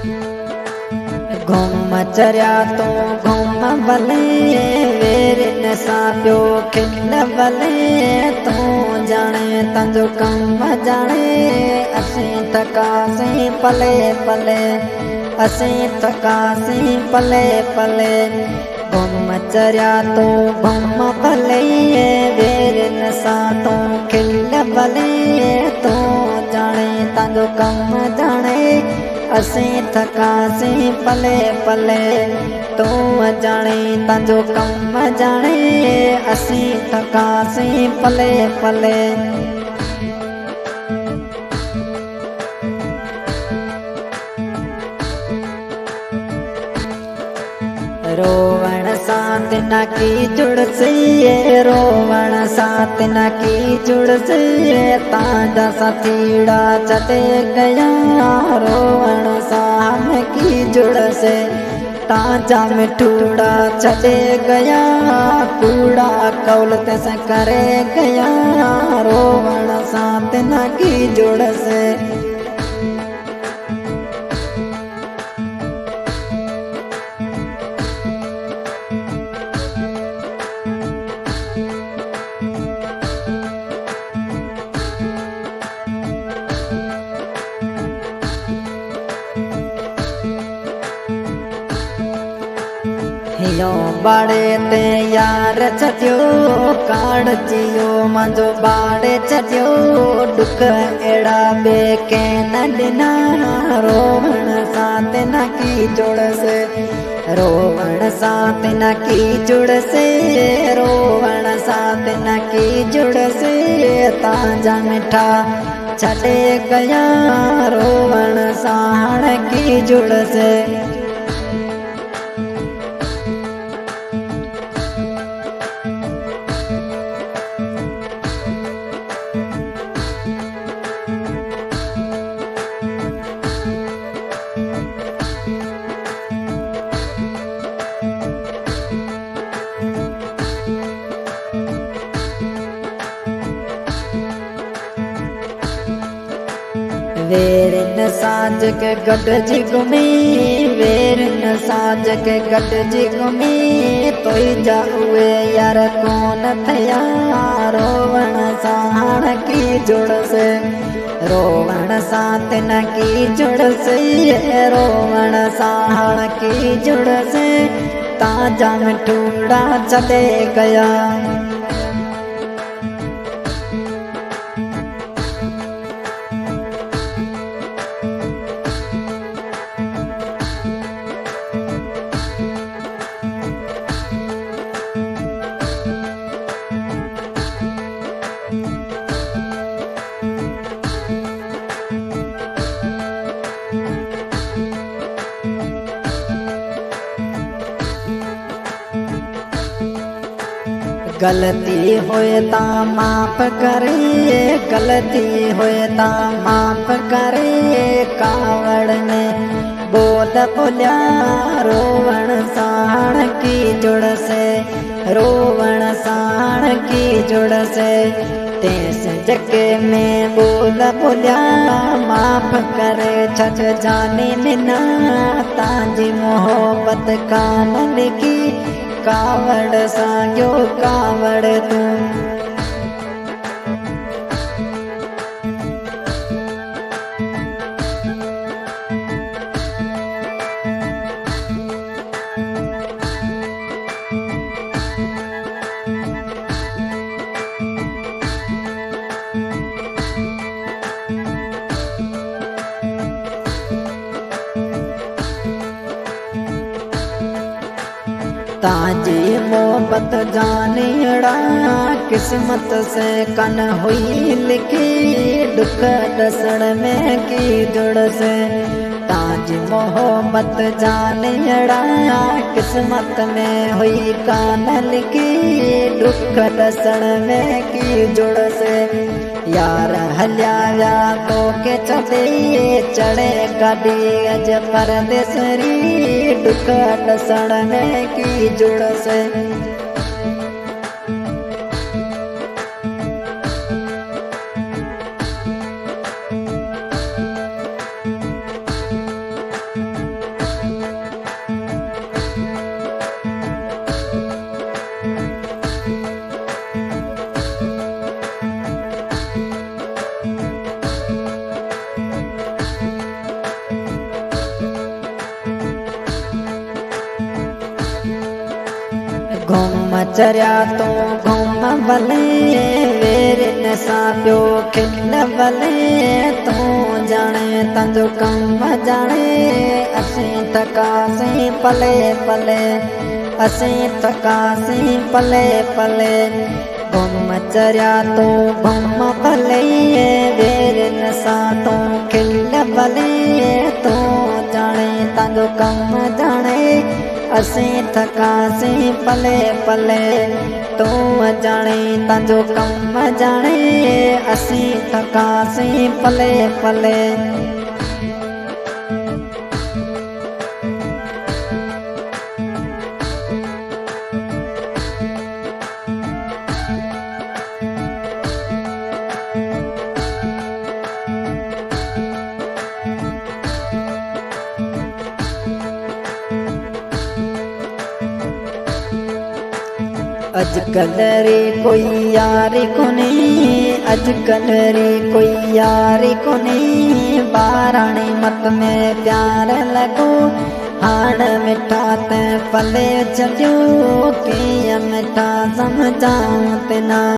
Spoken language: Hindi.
घूम चरिया तो घूम भले वेर न सापियो खिल भले तू जाने तंजो कम जाने असीं थकासीं पले पले असीं थकासीं पले पले घूम चरिया तो घूम भले वेर न सा तू खिल भले तू जाने तंजो कम जाने असीं थकासीं पले पले तू जाने तंजो कम जाने असीं थकासीं पले पले रोवण साथ न की जुड़सी रोवण साथ न की जुड़सी ताजा साथीड़ा चटे गया रोवण साथ की जुड़से ताजा मिठूड़ा चटे गया कूड़ा कौलत से करे गया रोवण साथ न की जुड़से हियो बाड़े ते यार छॾियो काड़ जियो मुंहिंजो बाड़े छॾियो दुख अहिड़ा ॿिए कंहिं न ॾिना रोवण साथ न की जुड़से रोवण साथ न की जुड़से रोवण साथ न की जुड़से ताजा मिठा छॾे गया रोवण साण की जुड़से वेर न साज के गॾिजी घुमी वेर न साज के गॾिजी घुमी तोई जा उहे यार कोन थिया रोवण साण की जुड़से रोवण साथ न की जुड़से रोवण साण की जुड़से ताजा मिठूड़ा चले गया गलती होए ता माफ करे गलती होए ता माफ करे कावड़ में बोल बोलिया रोवण साण की जुड़से रोवण साण की जुड़से तेस जगे में बोल बोलिया माफ करे छछ जाने मिना तांजी मोहब्बत कान लिखी कावड़ सांगियो कावड़ तू ताजी मोहब्बत जानियड़ा किस्मत से कन हुई लिखी दुख दसण में की जुड़ से ताजी मोहब्बत जानियड़ा किस्मत में हुई कान लिखी दुख दसण में की जुड़ से यार हलिया तो के चढ़े गाड़ी अज परदेसरी दुख दसण में की जुड़ से घुम चरिया तो घुम भले वेर न सापियो खिल भले तू जाने तंजो कम जाने असीं थकासीं पले पले असीं थकासीं पले पले घुम चरिया तो घुम भले वेर न सा तू खिल भले तू जाने तंजो कम जाने असीं थकासीं पले पले तू जाने तंजो कम जाने असीं थकासीं पले पले अजकल रे कोई यार कोनी अजकल रे कोई यार कोनी बाराणी मत में प्यार लगो हाण मिठा ते पले छॾियो कीअं मिठा समझाऊं ते ना।